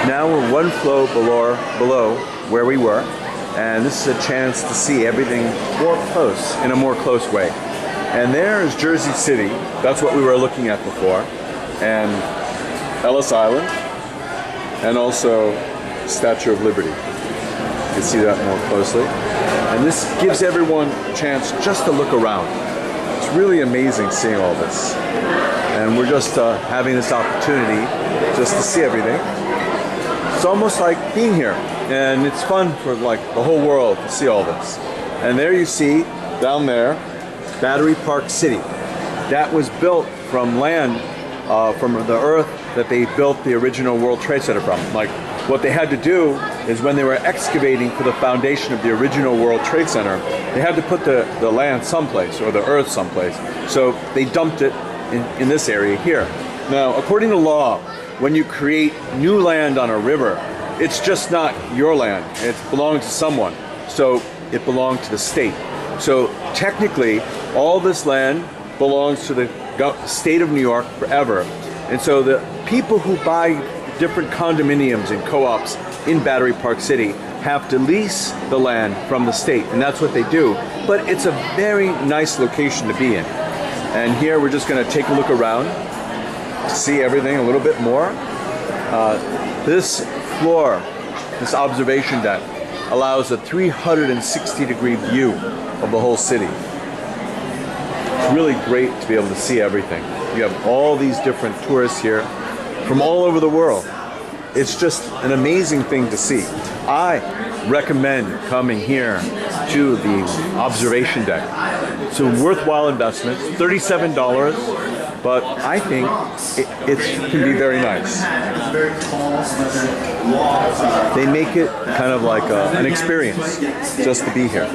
Now we're one floor below where we were, and this is a chance to see everything more close, in a more close way. And there is Jersey City. That's what we were looking at before. And Ellis Island, and also Statue of Liberty. You can see that more closely. And this gives everyone a chance just to look around. It's really amazing seeing all this. And we're just having this opportunity just to see everything. It's almost like being here. And it's fun for like the whole world to see all this. And there you see, down there, Battery Park City. That was built from land, from the earth that they built the original World Trade Center from. Like, what they had to do is when they were excavating for the foundation of the original World Trade Center, they had to put the land someplace, or the earth someplace. So they dumped it in this area here. Now, according to law, when you create new land on a river, it's just not your land. It belongs to someone. So it belonged to the state. So technically, all this land belongs to the state of New York forever. And so the people who buy different condominiums and co-ops in Battery Park City have to lease the land from the state, and that's what they do. But it's a very nice location to be in. And here we're just going to take a look around to see everything a little bit more. This floor, this observation deck, allows a 360-degree view of the whole city. It's really great to be able to see everything. You have all these different tourists here from all over the world. It's just an amazing thing to see. I recommend coming here to the observation deck. It's a worthwhile investment, $37, but I think it can be very nice. They make it kind of like an experience just to be here.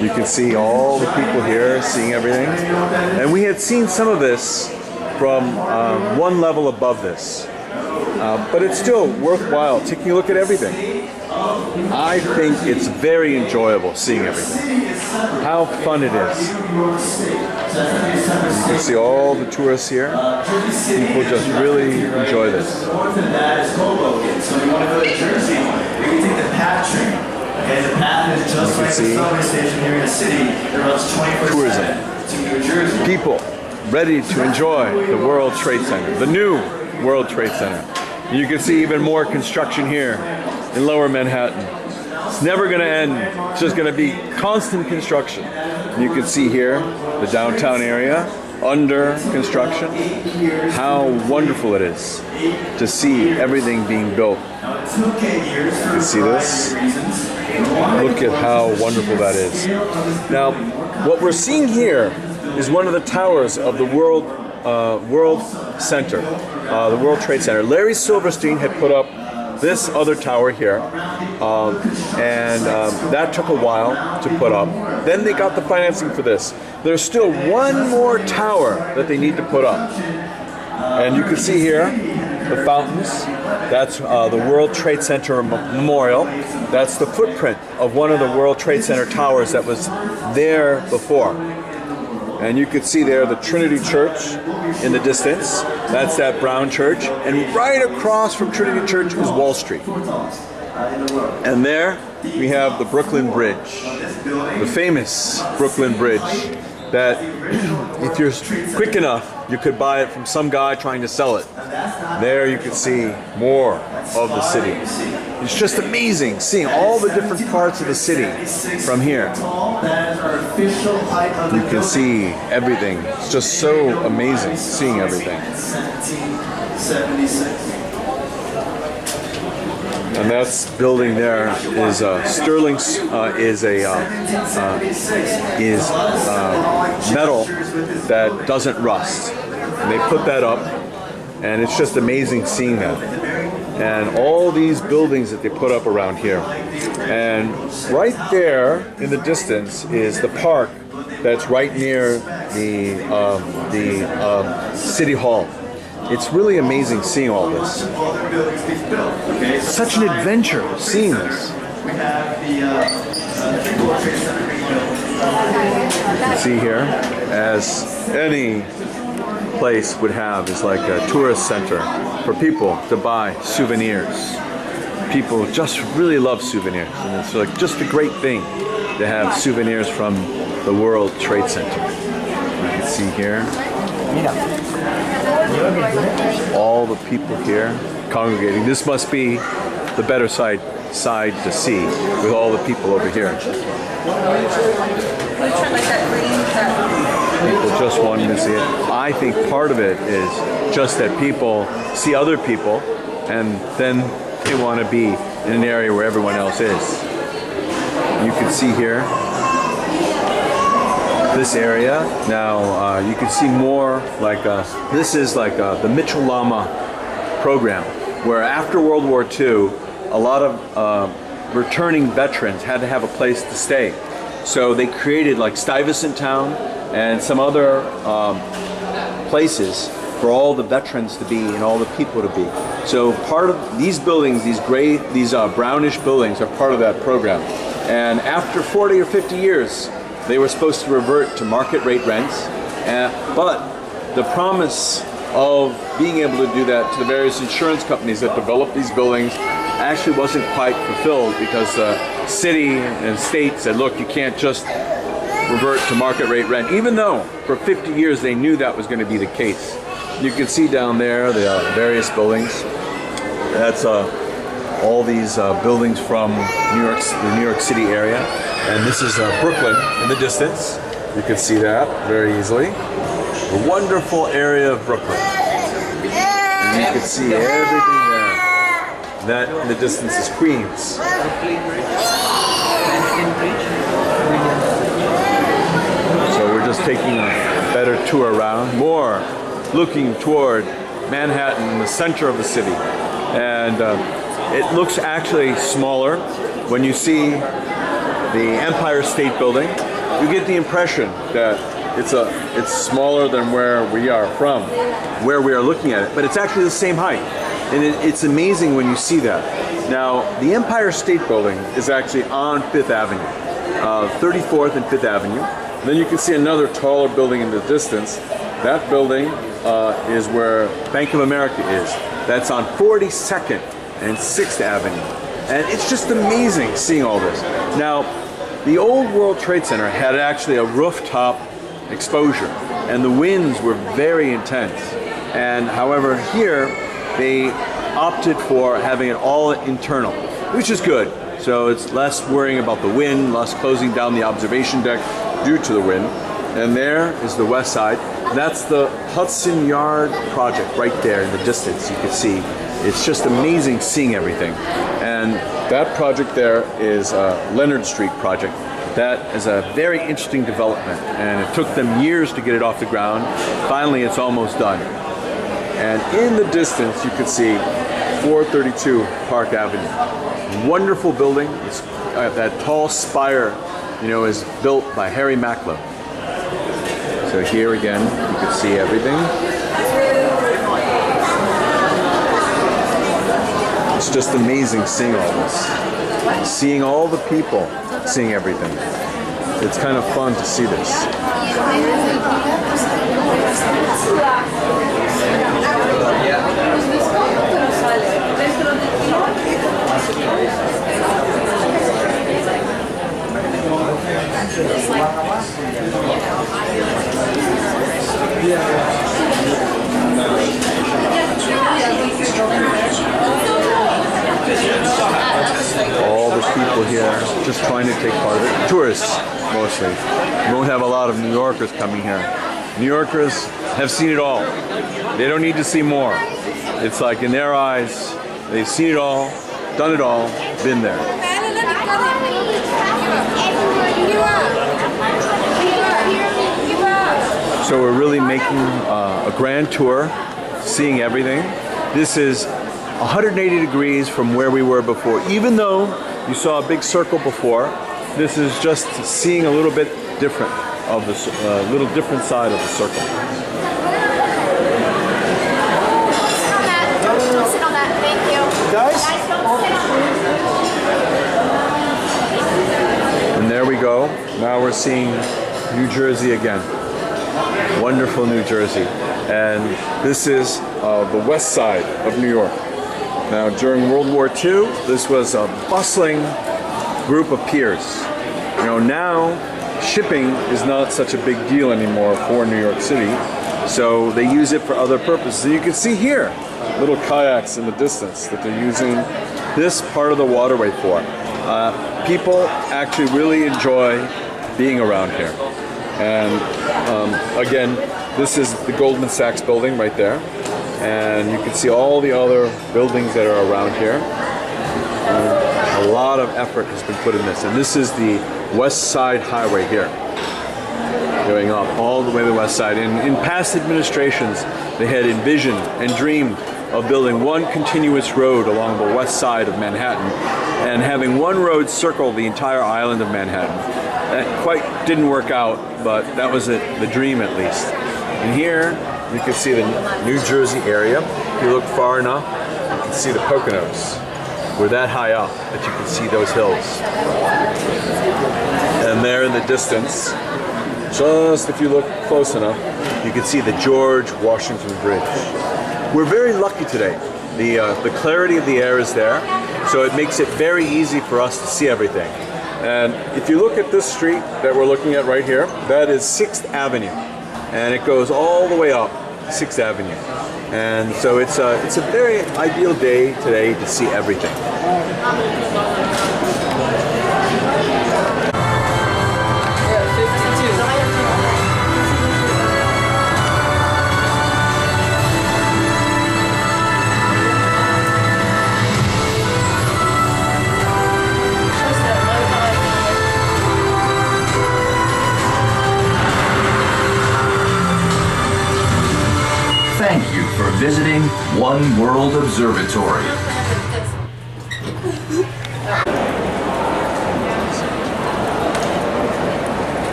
You can see all the people here seeing everything. And we had seen some of this from one level above this. But it's still worthwhile taking a look at everything. I think it's very enjoyable seeing everything. How fun it is. You can see all the tourists here. People just really enjoy this. So you want to go to Jersey, you can take the PATH train. Okay, the PATH is just like the subway station here in the city. It runs 24/7 to New Jersey. People ready to enjoy the World Trade Center, the new World Trade Center. You can see even more construction here in Lower Manhattan. It's never going to end. It's just going to be constant construction. You can see here the downtown area under construction. How wonderful it is to see everything being built. You can see this. Look at how wonderful that is. Now, what we're seeing here is one of the towers of the World Center, the World Trade Center. Larry Silverstein had put up this other tower here, and that took a while to put up. Then they got the financing for this. There's still one more tower that they need to put up. And you can see here the fountains. That's the World Trade Center Memorial. That's the footprint of one of the World Trade Center towers that was there before. And you can see there the Trinity Church in the distance. That's that brown church. And right across from Trinity Church is Wall Street. And there we have the Brooklyn Bridge, the famous Brooklyn Bridge that if you're quick enough, you could buy it from some guy trying to sell it. There you can see more of the city. It's just amazing seeing all the different parts of the city from here. You can see everything. It's just so amazing seeing everything. And that's building there is sterling is metal that doesn't rust. And they put that up, and it's just amazing seeing that. And all these buildings that they put up around here. And right there in the distance is the park that's right near the City Hall. It's really amazing seeing all this. Such an adventure seeing this. You can see here, as any place would have is like a tourist center for people to buy souvenirs. People just really love souvenirs, and it's like just a great thing to have souvenirs from the World Trade Center. You can see here all the people here congregating. This must be the better side to see with all the people over here. People just wanting to see it. I think part of it is just that people see other people and then they want to be in an area where everyone else is. You can see here this area. Now you can see more like this is like the Mitchell Lama program, where after World War II, a lot of returning veterans had to have a place to stay. So they created like Stuyvesant Town and some other places for all the veterans to be and all the people to be. So part of these buildings, these brownish buildings, are part of that program. And after 40 or 50 years, they were supposed to revert to market rate rents. But the promise of being able to do that to the various insurance companies that developed these buildings actually wasn't quite fulfilled, because the city and state said, look, you can't just revert to market rate rent, even though for 50 years they knew that was going to be the case. You can see down there the various buildings. That's all these buildings from the New York City area. And this is Brooklyn in the distance. You can see that very easily. A wonderful area of Brooklyn. And you can see everything there. That in the distance is Queens. So we're just taking a better tour around, more looking toward Manhattan, the center of the city. And it looks actually smaller. When you see the Empire State Building, you get the impression that it's smaller than where we are looking at it, but it's actually the same height. And it's amazing when you see that. Now, the Empire State Building is actually on 5th Avenue, 34th and 5th Avenue. And then you can see another taller building in the distance. That building is where Bank of America is. That's on 42nd and 6th Avenue. And it's just amazing seeing all this. Now, the old World Trade Center had actually a rooftop exposure, and the winds were very intense. And however, here they opted for having it all internal, which is good. So it's less worrying about the wind, less closing down the observation deck due to the wind. And there is the west side. That's the Hudson Yard project right there in the distance. You can see it's just amazing seeing everything. And that project there is Leonard Street project. That is a very interesting development, and it took them years to get it off the ground. Finally, it's almost done. And in the distance, you can see 432 Park Avenue. Wonderful building. It's, that tall spire, is built by Harry Macklowe. So here again, you can see everything. It's just amazing seeing all this. Seeing all the people, seeing everything. It's kind of fun to see this. All the people here just trying to take part of it. Tourists, mostly. You won't have a lot of New Yorkers coming here. New Yorkers have seen it all. They don't need to see more. It's like in their eyes, they've seen it all, done it all, been there. So we're really making a grand tour, seeing everything. This is 180 degrees from where we were before. Even though you saw a big circle before, this is just seeing a little bit different of the little different side of the circle. Sit on that. Thank you. Guys? And there we go. Now we're seeing New Jersey again. wonderful New Jersey. And this is the west side of New York. Now, during World War II, this was a bustling group of piers. You know, now shipping is not such a big deal anymore for New York City, so they use it for other purposes. And you can see here little kayaks in the distance that they're using this part of the waterway for. People actually really enjoy being around here. And again, this is the Goldman Sachs building right there. And you can see all the other buildings that are around here. A lot of effort has been put in this. And this is the West Side Highway here, going up all the way to the west side. In past administrations, they had envisioned and dreamed of building one continuous road along the west side of Manhattan and having one road circle the entire island of Manhattan. That quite didn't work out, but that was the dream at least. And here you can see the New Jersey area. If you look far enough, you can see the Poconos. We're that high up that you can see those hills. And there in the distance, just if you look close enough, you can see the George Washington Bridge. We're very lucky today. The clarity of the air is there, so it makes it very easy for us to see everything. And if you look at this street that we're looking at right here, that is 6th Avenue. And it goes all the way up 6th Avenue. And so it's a very ideal day today to see everything. Thank you for visiting One World Observatory.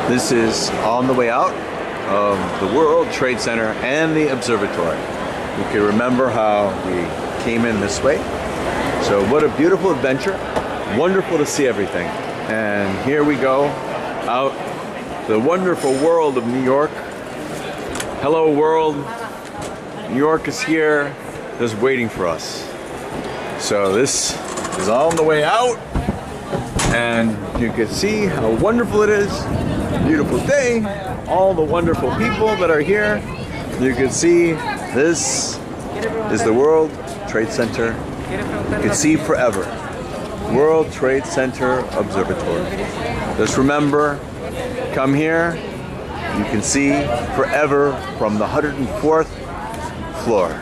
This is on the way out of the World Trade Center and the observatory. You can remember how we came in this way. So what a beautiful adventure. Wonderful to see everything. And here we go out the wonderful world of New York. Hello world, New York is here, just waiting for us. So this is on the way out, and you can see how wonderful it is. Beautiful day, all the wonderful people that are here. You can see this is the World Trade Center. You can see forever. World Trade Center Observatory. Just remember, come here. You can see forever from the 104th floor.